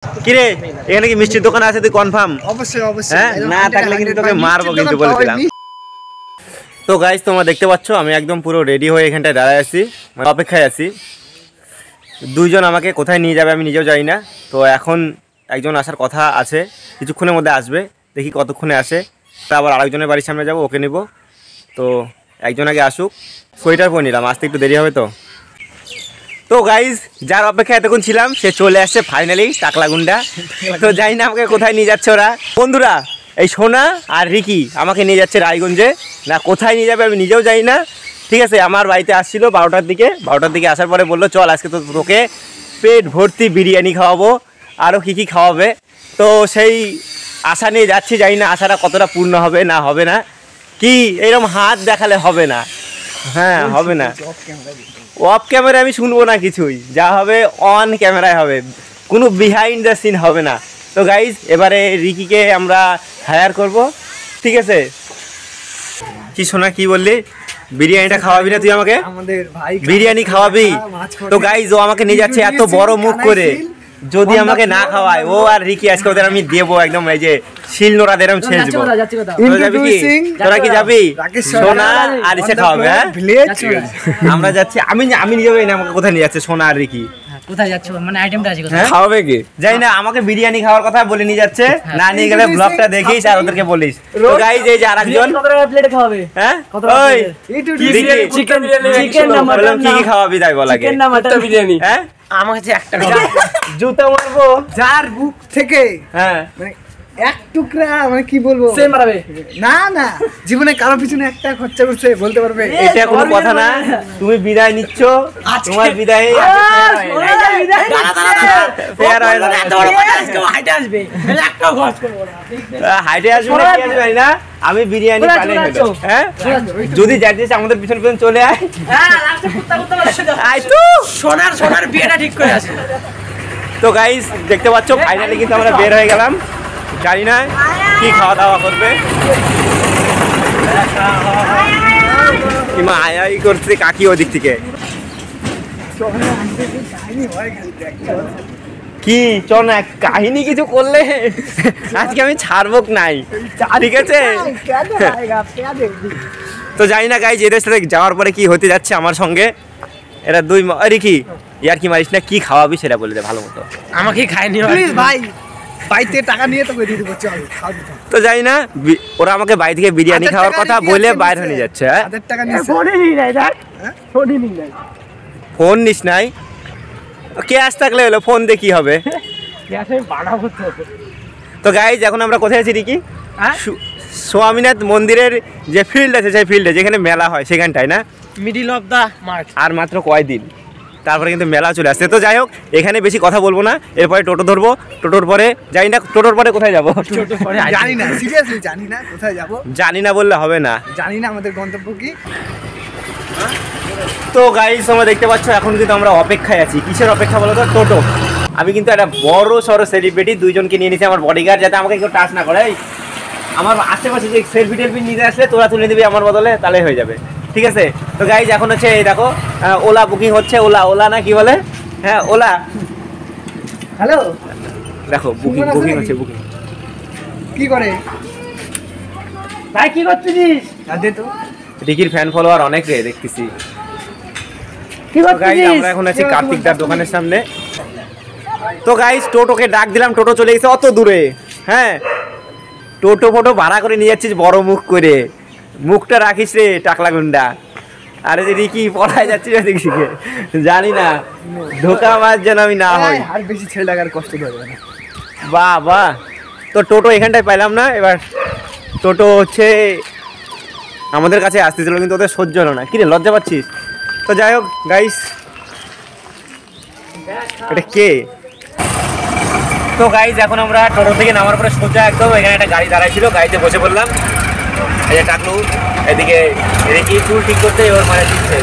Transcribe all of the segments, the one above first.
কিরে এখানে কি মিষ্টির দোকান আছে তুই কনফার্ম? অবশ্যই অবশ্যই। হ্যাঁ না থাকলে কিন্তু তোকে মারবো কিন্তু বলে দিলাম। তো গাইস তোমরা দেখতে পাচ্ছ আমি একদম পুরো রেডি হয়ে এখানটায় দাঁড়ায় আছি, মানে অপেক্ষায় আছি। দুইজন আমাকে কোথায় নিয়ে যাবে আমি নিজেও জানি না। তো এখন একজন আসার কথা আছে, কিছুক্ষণের মধ্যে আসবে, দেখি কতক্ষণে আসে। তারপর আরেকজনের বাড়ির সামনে যাব, ওকে নেব। তো একজন আগে আসুক। সোয়েটার পরে নিলাম, আসতে একটু দেরি হবে। তো গাইজ যার অপেক্ষায় এতক্ষণ ছিলাম সে চলে আসছে ফাইনালি, টাকলাগুন্ডা। তো জানি না আমাকে কোথায় নিয়ে যাচ্ছে ওরা। বন্ধুরা এই সোনা আর রিকি আমাকে নিয়ে যাচ্ছে রায়গঞ্জে, না কোথায় নিয়ে যাবে আমি নিজেও জানি না। ঠিক আছে, আমার বাড়িতে আসছিল 12টার দিকে আসার পরে বললো চল আজকে তো তোকে পেট ভর্তি বিরিয়ানি খাওয়াবো, আরও কী খাওয়াবে। তো সেই আশা নিয়ে যাচ্ছি, জানি না আশাটা কতটা পূর্ণ হবে না হবে না। কি এরকম হাত দেখালে হবে না, হ্যাঁ হবে না। অফ ক্যামেরা আমি শুনবো না কিছুই, যা হবে অন ক্যামেরায় হবে, কোনো বিহাইন্ড দ্য সিন হবে না। তো গাইজ এবারে রিকিকে আমরা হায়ার করব, ঠিক আছে? কি শোনা কি বললি? বিরিয়ানিটা খাওয়াবি না তুই আমাকে? বিরিয়ানি খাওয়াবি? তো গাইজ ও আমাকে নিয়ে যাচ্ছে এত বড় মুখ করে, যদি আমাকে না খাওয়ায় ও আর রিকি আজকে ওদের আমি দেবো একদম, এই যে শিলনোড়া দেরাম ছেড়ে দেবো। তোরা কি যাবি? সোনা আর ইসে খাওয়াবে? হ্যাঁ আমরা যাচ্ছি, আমি নিজেও না আমাকে কোথায় নিয়ে যাচ্ছে সোনা আর রিকি। কোথায় যাচ্ছ মানে আইটেমটা আছে কোথায় খাওয়াবে কি জানি না, আমাকে বিরিয়ানি খাওয়ার কথা বলে নিয়ে যাচ্ছে। না নিয়ে গেলে ব্লগটা দেখিস আর ওদেরকে বলিস। তো গাইস এই যে আরেকজন কত টাকা প্লেট খাওয়াবে? হ্যাঁ ওই চিকেন না মটন কি খাওয়াবি তাই বল আগে? চিকেন না মটন বিরিয়ানি? হ্যাঁ আমার কাছে একটা জুতা মারবো যার বুক থেকে, হ্যাঁ মানে এক টুকরা, মানে কি বলবো, সে মারাবে না না, জীবনে কারো পিছনে একটা খরচা করছে বলতে পারবে? এটা কোনো কথা না। তুমি বিদায় নিচ্ছ, তোমার বিদায় হাইটে আসবে, একটাও খরচ করবো না। হাইটে আসবে না কি আসবে না, আমি বিরিয়ানি পালে হলো। হ্যাঁ যদি যাচ্ছিস আমাদের পিছন পিছন চলে আয়, আয় তো সোনার বিয়েটা ঠিক করে আসে। তো গাইস দেখতে পাচ্ছ ফাইনালি কিন্তু আমরা বের হয়ে গেলাম, জানি না কি খাওয়া দাওয়া করবে। কিমা আয়াই করছে কাকি ওদিক থেকে। কি চল না কাহিনী কিছু করলে আজকে আমি ছাড়বো নাই, ঠিক আছে? তো জানি না গাইজ এদের সাথে যাওয়ার পরে কি হতে যাচ্ছে আমার সঙ্গে। এরা দুই রিকি ইয়ার কি মারিস না, কি খাওয়াবি সেটা বলে দে ভালো মতো। আমাকে খাইনি প্লিজ ভাই, বাইতে টাকা নিয়ে তোকে দিয়ে দেবো, চল খাও। তো জানি না ওরা আমাকে বাড়ি থেকে বিরিয়ানি খাওয়ার কথা বলে বাইরে হয়ে যাচ্ছে। হ্যাঁ টাকা নিয়ে ফোন নিস নাই, ক্যাশ থাকলে হলো, ফোন দিয়ে কি হবে? তো গাইজ এখন আমরা কোথায় আছি রিকি? স্বামীনাথ মন্দিরের যে ফিল্ড আছে সেই ফিল্ডে যেখানে মেলা হয় সেখানটায়, না মিডিল অফ দা মার্চ। আর মাত্র কয়দিন তারপরে কিন্তু মেলা চলে আসছে। তো যাই হোক এখানে বেশি কথা বলবো না, এরপরে টোটো ধরবো। টোটোর পরে জানি না, টোটোর পরে কোথায় যাবো জানি না, সিরিয়াসলি জানি না কোথায় যাবো, জানি না বললে হবে না, জানি না আমাদের গন্তব্য কি। তো গাইস তোমরা দেখতে পাচ্ছ এখন কিন্তু আমরা অপেক্ষায় আছি। কিসের অপেক্ষা বলো তো? টোটো। আমি কিন্তু একটা বড় সড়ো সেলিব্রিটি দুইজনকে নিয়ে নিয়েছি আমার বডিগার্ড, যাতে আমাকে কেউ টাচ না করে। আমার আশেপাশে যে সেলফি টেলফি নিতে আসলে তোরা তুলে দিবি আমার বদলে, তাহলে হয়ে যাবে, ঠিক আছে? তো গাইজ এখন হচ্ছে এই দেখো ওলা বুকিং হচ্ছে, ওলা না কি বলে, হ্যাঁ ওলা। হ্যালো দেখো বুকিং হচ্ছে, বুকিং কি করে ভাই কি করছিস? তো রিকির ফ্যান ফলোয়ার অনেক রে দেখতেছি। কি করছিস? আমরা এখন আছি কার্তিকদার দোকানের সামনে। তো গাইজ টোটোকে ডাক দিলাম, টোটো চলে গেছে অত দূরে। হ্যাঁ টোটো ফটো ভাড়া করে নিয়ে যাচ্ছিস বড় মুখ করে, মুখটা রাখিস রে টাকলা গুন্ডা। আরে যে রিকি পড়ায় যাচ্ছিস দিকে, জানি না ধোকা মার যেন আমি না হই, আর বেশি ছেলে লাগার কষ্ট ধরবে না। বাহ বাহ। তো টোটো এখানটায় পাইলাম না, এবার টোটো হচ্ছে আমাদের কাছে আসতেছিল কিন্তু ওদের সহ্য হলো না। কিরে লজ্জা পাচ্ছিস? তো যাই হোক গাইস, এটা কে? তো গাইজ এখন আমরা টোটো থেকে নামার পরে সোজা একদম এখানে একটা গাড়ি দাঁড়াই ছিল, গাড়িতে বসে পড়লাম। এই যে টাকলু এদিকে রিকি চুল ঠিক করতে ওর মানে দিচ্ছে,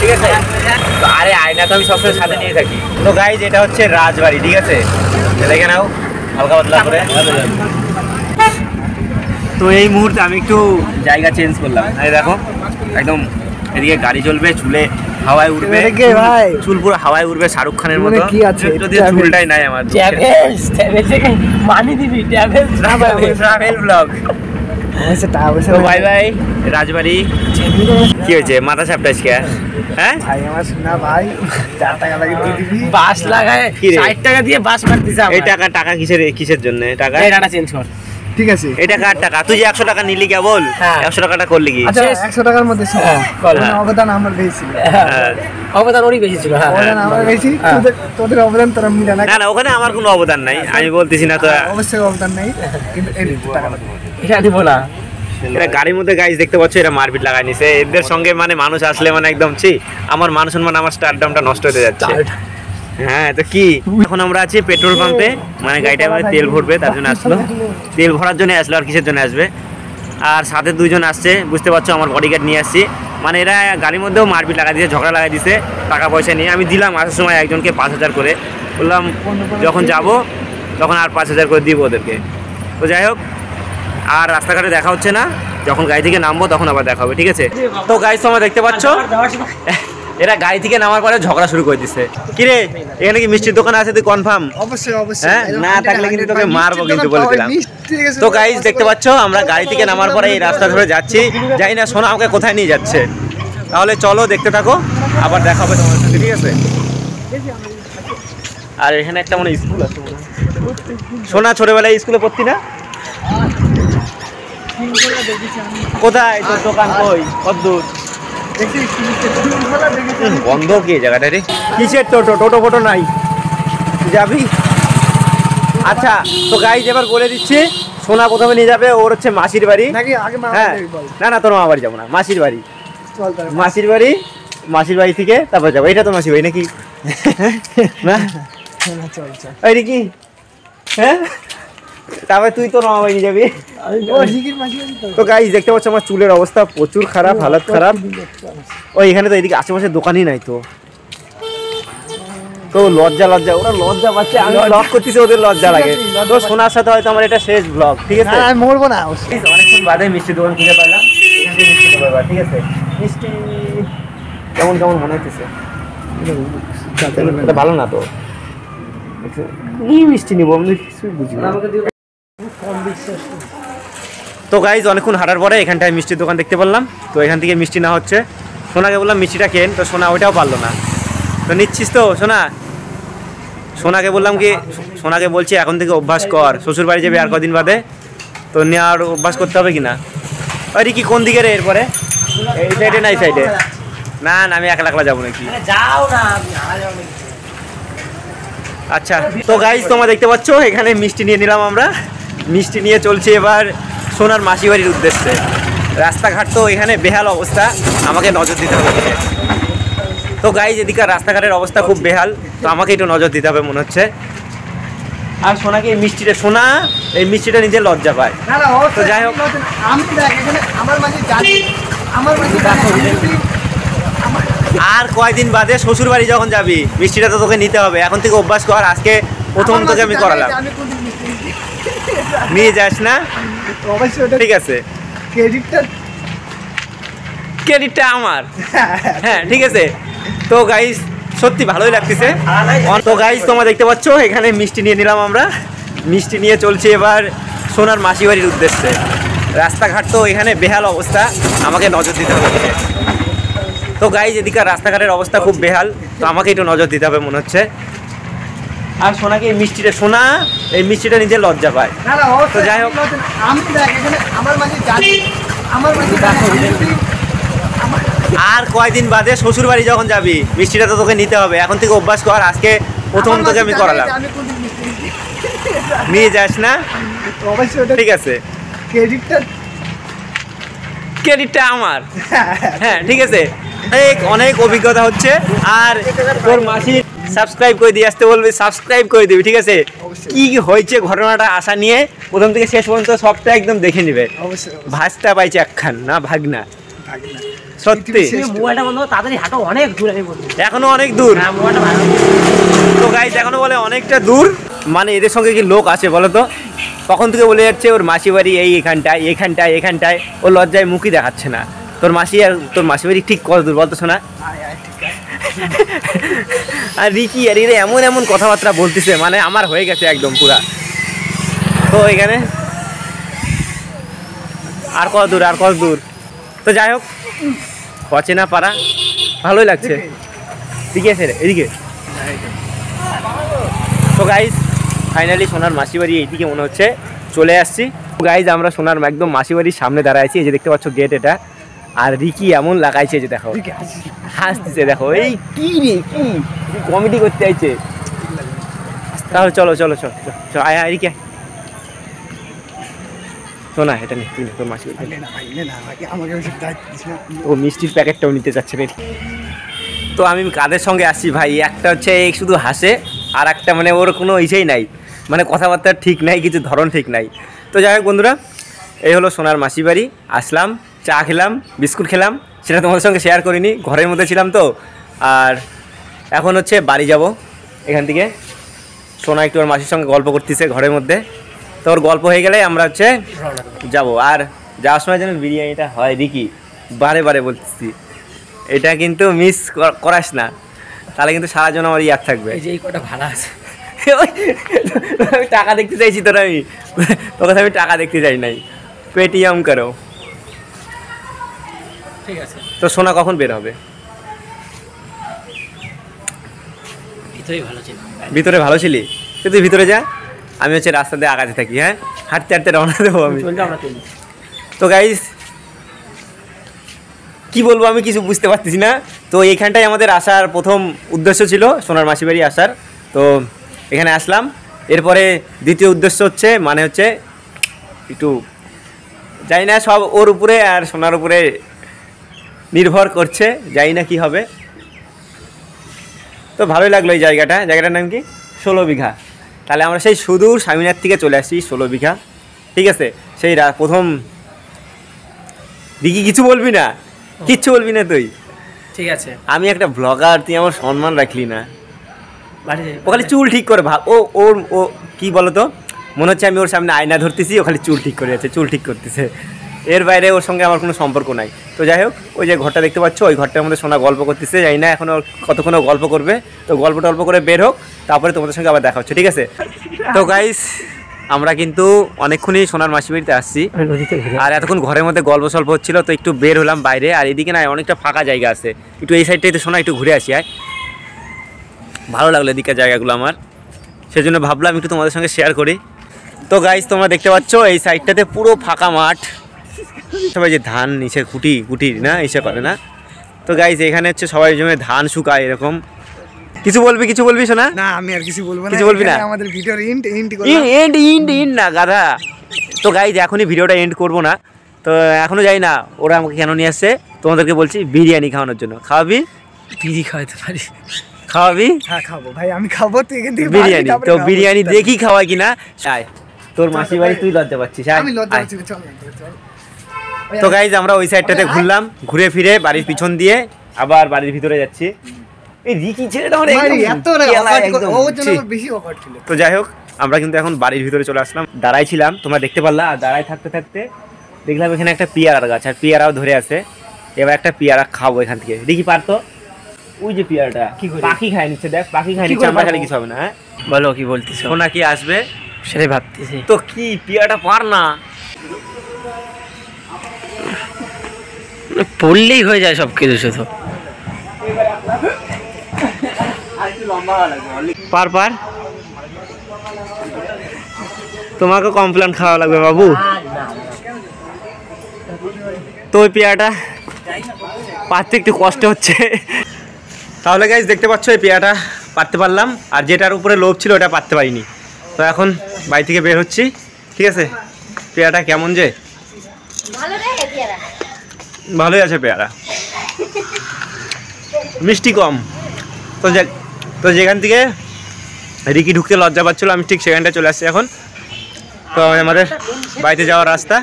ঠিক আছে? তো আরে আয়না তো আমি সবসময় সাথে নিয়ে থাকি। তো গাইজ এটা হচ্ছে রাজবাড়ি, ঠিক আছে? দেখে নাও হালকা পাতলা করে। তো এই মুহূর্তে আমি একটু জায়গা চেঞ্জ করলাম, এই দেখো একদম এদিকে গাড়ি চলবে, চুলে হাওয়ায় উড়বে ভাই, চুল পুরো হাওয়ায় উড়বে শাহরুখ খানের মতো। কি আছে যদি চুলটাই নাই আমার মানি দিবি ট্রাভেল ব্লগ। তো ভাই ভাই রাজবাড়ি কি হয়েছে মাথা চাপটা আজকে? হ্যাঁ ভাই আমার শোনা ভাই 4 টাকা লাগে দিয়ে দিবি। বাস লাগায় 60 টাকা দিয়ে বাস মারতেছ। এই টাকা কিসের জন্য? টাকা এটা চেঞ্জ কর। ঠিক আছে, এটা কার টাকা? তুই যে 100 টাকা নিলি কেবল 100 টাকাটা করলি কি? আচ্ছা 100 টাকার মধ্যে অবদান আমার বেশি ছিল। অবদান ওরই বেশি ছিল। অবদান আমার বেশি, তোদের অবদান তোরা মিলা না। না ওখানে আমার কোনো অবদান নাই, আমি বলতেছি না তো। অবশ্যই অবদান নাই, কিন্তু এই টাকা এটা দিব না। এরা গাড়ির মধ্যে গাইজ দেখতে পাচ্ছ, এরা মারপিট লাগাই নিছে। এদের সঙ্গে মানে মানুষ আসলে মানে একদম আমার মান সম্মান, আমার স্টারডামটা নষ্ট হতে যাচ্ছে। হ্যাঁ তো কি, এখন আমরা আছি পেট্রোল পাম্পে, মানে গাড়িটা আমাদের তেল ভরবে, তার জন্য আসলো। তেল ভরার জন্য আসলো, আর কিসের জন্য আসবে? আর সাথে 2 জন আসছে, বুঝতে পারছো, আমার বডিগার্ড নিয়ে আসছি। মানে এরা গাড়ির মধ্যেও মারপিট লাগাই দিয়েছে, ঝগড়া লাগাই দিয়েছে টাকা পয়সা নিয়ে। আমি দিলাম আসার সময় একজনকে 5000 করে, বললাম যখন যাব তখন আর 5000 করে দিব ওদেরকে। তো যাই হোক, আর রাস্তাঘাটে দেখা হচ্ছে না, যখন গাড়ি থেকে নামবো তখন আবার দেখা হবে, ঠিক আছে? তো গাইজ তোমরা দেখতে পাচ্ছ, এরা গাড়ি থেকে নামার পরে ঝগড়া শুরু করে দিচ্ছে। কিরে এখানে কি মিষ্টির দোকান আছে? তুই কনফার্ম? অবশ্যই অবশ্যই, হ্যাঁ না থাকলে কিন্তু তোকে মারবো কিন্তু বলে দিলাম। তো গাইজ দেখতে পাচ্ছ, আমরা গাড়ি থেকে নামার পরে এই রাস্তা ধরে যাচ্ছি, জানি না সোনা আমাকে কোথায় নিয়ে যাচ্ছে। তাহলে চলো দেখতে থাকো, আবার দেখা হবে তোমার সাথে, ঠিক আছে? আর এখানে একটা মানে স্কুল আছে, সোনা ছোটবেলায় স্কুলে পড়তি না? কোথায় তোর দোকান? কই কতদূর? বন্ধ কি জায়গাটা রে? কিসের টোটো ফোটো নাই, যাবি? আচ্ছা তো গাইজ এবার বলে দিচ্ছি, সোনা প্রথমে নিয়ে যাবে ওর হচ্ছে মাসির বাড়ি। হ্যাঁ না তোর মামা বাড়ি যাবো না, মাসির বাড়ি। মাসির বাড়ি থেকে তারপর যাবো। এটা তো মাসির বাড়ি নাকি? না ওই কি? হ্যাঁ তারপরে তুই তো মামা বাড়ি নিয়ে যাবি। তো গাইজ দেখতে পাচ্ছ, আমার চুলের অবস্থা প্রচুর খারাপ, হালত খারাপ। ওই এখানে তো এদিকে আশেপাশে দোকানই নাই তো। তো লজ্জা ওরা লজ্জা পাচ্ছে, আমি ব্লগ করতেছি, ওদের লজ্জা লাগে। তো সোনার সাথে হয়তো আমার এটা শেষ ব্লগ, ঠিক আছে? আমি মরবো না। অনেকক্ষণ বাদে মিষ্টি দোকান খুঁজে পাইলাম, মিষ্টি দোকান, ঠিক আছে? মিষ্টি কেমন মনে হচ্ছে? এটা ভালো না তো, মিষ্টি নিবো আমি কিছুই বুঝি না। তো গাইজ অনেকক্ষণ হাঁটার পরে এখানটায় মিষ্টির দোকান দেখতে পারলাম। তো এখান থেকে মিষ্টি না হচ্ছে, সোনাকে বললাম মিষ্টিটা কেন, তো সোনা ওইটাও পারলো না। তো নিচ্ছিস তো সোনা? সোনাকে বললাম কি, সোনাকে বলছি এখন থেকে অভ্যাস কর, শ্বশুর বাড়ি যাবে আর কদিন বাদে, তো নেওয়ার অভ্যাস করতে হবে কিনা। আরে কি কোন দিকে রে? এরপরে এই সাইডে না এই সাইডে? না আমি একলা যাবো নাকি? আচ্ছা তো গাইজ তোমরা দেখতে পাচ্ছ, এখানে মিষ্টি নিয়ে নিলাম আমরা, মিষ্টি নিয়ে চলছি এবার সোনার মাসি বাড়ির উদ্দেশ্যে। রাস্তাঘাট তো এখানে বেহাল অবস্থা, আমাকে নজর দিতে হবে। তো গাইজ এদিকার রাস্তাঘাটের অবস্থা খুব বেহাল, তো আমাকে একটু নজর দিতে হবে মনে হচ্ছে। আর সোনাকে এই মিষ্টিটা নিতে লজ্জা পায়। তো যাই হোক, আর কয়দিন বাদে শ্বশুর বাড়ি যখন যাবি মিষ্টিটা তো তোকে নিতে হবে, এখন থেকে অভ্যাস কর। আজকে প্রথম তোকে আমি করালাম, নিয়ে যাস না? ঠিক আছে, ক্রেডিটটা আমার। হ্যাঁ ঠিক আছে। তো গাইস সত্যি ভালোই লাগতেছে। তো গাইস তোমরা দেখতে পাচ্ছ, এখানে মিষ্টি নিয়ে নিলাম আমরা, মিষ্টি নিয়ে চলছি এবার সোনার মাসি বাড়ির উদ্দেশ্যে। রাস্তাঘাট তো এখানে বেহাল অবস্থা, আমাকে নজর দিতে হবে। তো গাইজ এদিকার রাস্তাঘাটের অবস্থা খুব বেহাল, তো আমাকে একটু নজর দিতে হবে মনে হচ্ছে। আর সোনাকে এই মিষ্টিটা নিতে লজ্জা পায়। তো যাই হোক, আর কয়দিন বাদে শ্বশুর বাড়ি যখন যাবি মিষ্টিটা তো তোকে নিতে হবে, এখন থেকে অভ্যাস কর। আজকে প্রথম তোকে আমি করালাম, নিয়ে যাস না? ঠিক আছে, ক্রেডিটটা আমার। হ্যাঁ ঠিক আছে, অনেক অভিজ্ঞতা হচ্ছে। আর তোর মাসি সাবস্ক্রাইব করে দিয়ে আসতে বলবি, সাবস্ক্রাইব করে দিবি, ঠিক আছে? কি হয়েছে ঘটনাটা আশা নিয়ে প্রথম থেকে শেষ পর্যন্ত সবটা একদম দেখে নিবে। ভাজটা পাইছে একখান, না ভাগনা, সত্যি। এখনো অনেক দূর। তো গাইস এখনো বলে অনেকটা দূর, মানে এদের সঙ্গে কি লোক আছে বলো তো? তখন থেকে বলে যাচ্ছে ওর মাসি বাড়ি এখানটায়, ও লজ্জায় মুখই দেখাচ্ছে না। তোর মাসি বাড়ি ঠিক কত দূর বলতো শোনা? আর রিকি আর এরা এমন এমন কথাবার্তা বলতেছে, মানে আমার হয়ে গেছে একদম পুরা। তো এখানে আর কত দূর তো যাই হোক, অচেনা পাড়া, ভালোই লাগছে। দিকে আছে এদিকে। তো গাইজ ফাইনালি সোনার মাসি বাড়ি এইদিকে মনে হচ্ছে চলে আসছি। গাইজ আমরা সোনার একদম মাসি বাড়ির সামনে দাঁড়ায় আছি, এই যে দেখতে পাচ্ছ গেট এটা। আর রিকি এমন লাগাইছে যে দেখো, হাসতেছে দেখো, এই কি রে কি কমেডি করতে আইছে। তাহলে চলো আয় রিকি, শোনা এটা নেই তোর মাসি বাড়ি। ও মিষ্টির প্যাকেটটাও নিতে চাচ্ছে না। তো আমি কাদের সঙ্গে আসছি ভাই, একটা হচ্ছে এই শুধু হাসে, আর একটা মানে ওর কোনো ইসেই নাই, মানে কথাবার্তা ঠিক নাই, কিছু ধরন ঠিক নাই। তো যাই হোক বন্ধুরা, এই হলো সোনার মাসি বাড়ি। আসলাম, চা খেলাম, বিস্কুট খেলাম, সেটা তোমাদের সঙ্গে শেয়ার করিনি, ঘরের মধ্যে ছিলাম তো। আর এখন হচ্ছে বাড়ি যাব এখান থেকে। সোনা একটু ওর মাসির সঙ্গে গল্প করতেছে ঘরের মধ্যে, তো ওর গল্প হয়ে গেলে আমরা হচ্ছে যাব। আর যাওয়ার সময় যেন বিরিয়ানিটা হয় রিকি, বারে বলতেছি, এটা কিন্তু মিস করাস না, তাহলে কিন্তু সারা জন্য আমার ইয়াদ থাকবে। এই যে এই কটা ভালো আছে। আমি টাকা দেখতে চাইছি তোর, আমি তোকে আমি টাকা দেখতে চাই নাই, পেটিএম করো। ঠিক আছে, তো সোনা কখন বের হবে? ভিতরে ভালো ছিলি তুই, ভিতরে যা, আমি হচ্ছে রাস্তা দিয়ে আগাতে থাকি। হ্যাঁ, হাঁটতে রওনা দেবো আমি। তো গাইস কি বলবো, আমি কিছু বুঝতে পারতেছি না। তো এইখানটাই আমাদের আসার প্রথম উদ্দেশ্য ছিল, সোনার মাসি বাড়ি আসার। তো এখানে আসলাম, এরপরে দ্বিতীয় উদ্দেশ্য হচ্ছে মানে হচ্ছে একটু জানি না, সব ওর উপরে আর সোনার উপরে নির্ভর করছে, জানি না কি হবে। তো ভালোই লাগলো এই জায়গাটার নাম কি 16 বিঘা। তাহলে আমরা সেই সুদূর স্বামীনাথ থেকে চলে আসছি 16 বিঘা, ঠিক আছে। সেই প্রথম দিকে কিছু বলবি না, কিচ্ছু বলবি না তুই, ঠিক আছে। আমি একটা ব্লগার, তুই আমার সম্মান রাখলি না। ও খালি চুল ঠিক করে ভাব, ও কি বলতো, মনে হচ্ছে আমি ওর সামনে আয়না ধরতেছি, ও খালি চুল ঠিক করে যাচ্ছে, চুল ঠিক করতেছে, এর বাইরে ওর সঙ্গে আমার কোনো সম্পর্ক নাই। তো যাই হোক, ওই যে ঘরটা দেখতে পাচ্ছ, ওই ঘরটার মধ্যে সোনা গল্প করতেছে, জানি না এখনও কতক্ষণ গল্প করবে। তো গল্প করে বের হোক, তারপরে তোমাদের সঙ্গে আবার দেখা হচ্ছে, ঠিক আছে। তো গাইস আমরা কিন্তু অনেকক্ষণই সোনার মাসি বাড়িতে আসছি, আর এতক্ষণ ঘরের মধ্যে গল্প সল্প হচ্ছিল, তো একটু বের হলাম বাইরে। আর এদিকে না অনেকটা ফাঁকা জায়গা আছে, একটু এই সাইডটাতে সোনা একটু ঘুরে আসি। ভালো লাগলো এদিকে জায়গাগুলো আমার, সেজন্য ভাবলাম একটু তোমাদের সঙ্গে শেয়ার করি। তো গাইস তোমরা দেখতে পাচ্ছ এই সাইডটাতে পুরো ফাঁকা মাঠ, সবাই যে ধান নিচে কুটি না এসে করে না। তো গাইস এখানে হচ্ছে সবাই জমে ধান শুকায় এরকম। কিছু বলবি শোনা? না আমি আর কিছু বলবো না, কিছু বলবি না, আমাদের ভিডিওর এন্ড না গাধা। তো গাইস এখনই ভিডিওটা এন্ড করবো না, তো এখনো যাই না ওরা আমাকে কেন নিয়ে আসছে, তোমাদেরকে বলছি বিরিয়ানি খাওয়ানোর জন্য। খাওয়াবি? বিড়ি খাওয়াতে পারি। খাওয়াবি? হ্যাঁ খাবো ভাই, আমি খাবো, তুই এখান থেকে বিরিয়ানি। তো বিরিয়ানি দেখি খাওয়াই কিনা। তোর মাসি বাড়ি, তুই লজ্জা পাচ্ছিস? আমি লজ্জা পাচ্ছি, চল। তো গাইজ আমরা ওই সাইডটাতে ঘুরলাম, ঘুরে ফিরে বাড়ির পিছন দিয়ে আবার বাড়ির ভিতরে যাচ্ছি। এই রিকি ছেলেটা আমার বেশি অফার ছিল। তো যাই হোক, আমরা কিন্তু এখন বাড়ির ভিতরে চলে আসলাম, দাঁড়াই ছিলাম, তোমরা দেখতে পারলা। আর দাঁড়ায় থাকতে দেখলাম এখানে একটা পেয়ারার গাছ, আর পেয়ারাও ধরে আছে। এবার একটা পেয়ারা খাবো এখান থেকে। রিকি পারতো? ওই যে পেয়ারাটা পাখি খায় নিচ্ছে, দেখ পাখি খায় নিচ্ছে, আমরা খালি কিছু হবে না। হ্যাঁ বলো কি বলতেছো? সোনা কি আসবে সেটাই ভাবতেছি। তো কি পেয়ারাটা পার না, পড়লেই হয়ে যায় সব কিছু, শুধু পার তোমাকে কমপ্লেন খাওয়া লাগবে বাবু। তো ওই পেয়ারাটা পারতে একটু কষ্ট হচ্ছে। তাহলে গাইজ দেখতে পাচ্ছ এই পেয়ারাটা পারতে পারলাম, আর যেটার উপরে লোভ ছিল ওটা পারতে পারিনি। তো এখন বাড়ি থেকে বের হচ্ছি, ঠিক আছে। পেয়ারাটা কেমন যে, ভালোই আছে পেয়ারা, মিষ্টি কম। তো যেখান থেকে রিকি ঢুকতে লজ্জা পাচ্ছিল, আমি ঠিক সেখানটায় চলে আসছি এখন। তো আমাদের বাড়িতে যাওয়ার রাস্তা।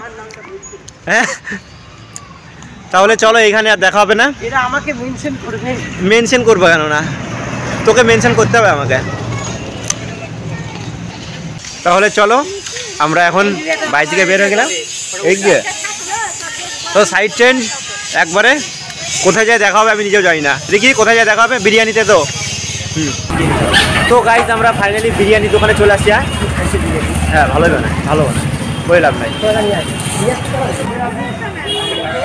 হ্যাঁ তাহলে চলো, এখানে আর দেখা হবে না। এটা আমাকে মেনশন করবো কেন না, তোকে মেনশন করতে হবে আমাকে। তাহলে চলো, আমরা এখন বাড়ি থেকে বের হয়ে গেলাম। এই যে তো সাইড চেঞ্জ একবারে কোথায় যায় দেখা হবে আমি নিজেও জানি না। দেখি কোথায় যায় দেখা হবে, বিরিয়ানিতে তো। তো গাইস আমরা ফাইনালি বিরিয়ানি দোকানে চলে আসছি। হ্যাঁ ভালো বানায়, ভালো বানায়, বলে লাভ নাই।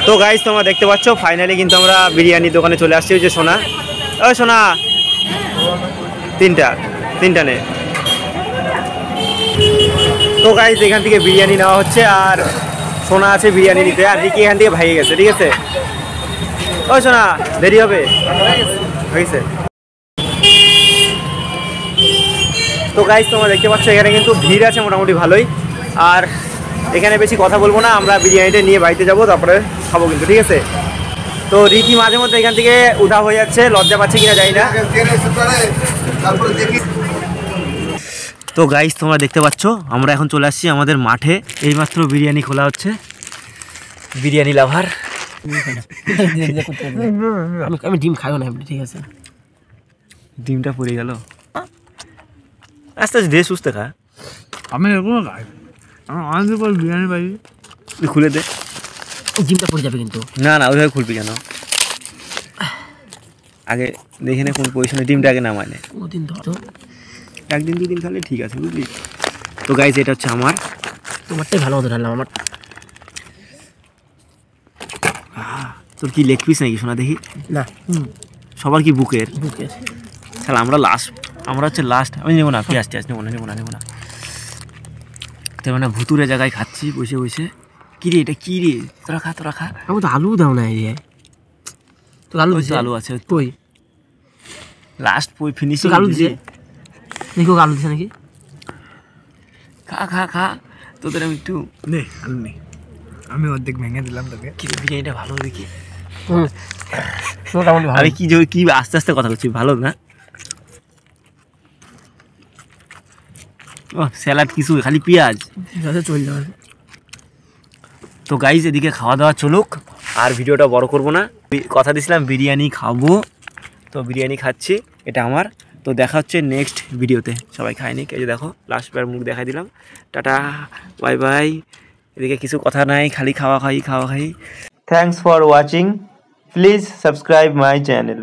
তো গাইস তোমরা দেখতে পাচ্ছ ফাইনালি কিন্তু আমরা বিরিয়ানি দোকানে চলে আসছি। ওই যে সোনা, ও সোনা, তিনটা নে। তো গাইস এখান থেকে বিরিয়ানি নেওয়া হচ্ছে, আর সোনা আছে বিরিয়ানি নিতে, আর রিকি এখান থেকে ভাইয়ে গেছে। ঠিক আছে, ও সোনা দেরি হবে হয়েছে। তো গাইস তোমরা দেখতে পাচ্ছ এখানে কিন্তু ভিড় আছে মোটামুটি ভালোই, আর এখানে বেশি কথা বলবো না, আমরা বিরিয়ানিটা নিয়ে বাড়িতে যাবো, তারপরে খাবো কিন্তু। ঠিক আছে, তো রিকি মাঝে মধ্যে এখান থেকে উঠা হয়ে যাচ্ছে, লজ্জা পাচ্ছে কিনা জানি না। তো গাইস তোমরা দেখতে পাচ্ছ আমরা এখন চলে আসছি আমাদের মাঠে, এইমাত্র বিরিয়ানি খোলা হচ্ছে। বিরিয়ানি লাভার, আমি ডিম খাইও না। ঠিক আছে, ডিমটা পড়ে গেল। আস্তে আস্তে দে, সুস্থ খা। আমি এরকম খাই, আমার অনেকদিন পর বিরিয়ানি পাই। তুই খুলে দে, ডিমটা পড়ে যাবে কিন্তু। না না ওইভাবে খুলবি কেন, আগে দেখে নে কোন পজিশনে ডিমটা আগে নামায় নে। ওদিন ধরো, একদিন দুদিন খালে ঠিক আছে, বুঝলি। তো গাইস এটা হচ্ছে আমার, তোমারটাই ভালো মতো ঢাললাম। আমার তোর কি লেগ পিস নাকি শোনা দেখি? না, সবার কি বুকের? বুকের। তাহলে আমরা হচ্ছে লাস্ট। আমি নেবো না, পেঁয়াজ টেয়াজ নেবো না। তো মানে ভুতুরে জায়গায় খাচ্ছি বসে বসে। কি রে এটা কি রে? তোরা খা। আমি তো আলু দাও না এই তো আলু দিছে। আলু আছে কই? লাস্ট ফিনিশিং আলু দিছে, দেখো আলু দিছে নাকি? খা তোদের আমি একটু নে, আলু নেই, আমি অর্ধেক ভেঙে দিলাম তোকে। কি বিরিয়ানিটা ভালো দেখি। মোটামুটি ভালো। আমি কি আস্তে আস্তে কথা বলছি, ভালো না? ও স্যালাড কিছু, খালি পেঁয়াজ চলে যাবে। তো গাইজ এদিকে খাওয়া দাওয়া চলুক, আর ভিডিওটা বড় করব না। কথা দিছিলাম বিরিয়ানি খাবো, তো বিরিয়ানি খাচ্ছি, এটা আমার। তো দেখা হচ্ছে নেক্সট ভিডিওতে। সবাই খায়নি, এই যে দেখো লাস্ট বার মুখ দেখাই দিলাম। Tata, bye bye. এদিকে কিছু কথা নাই, খালি খাওয়া খাই। Thanks for watching, please subscribe my channel.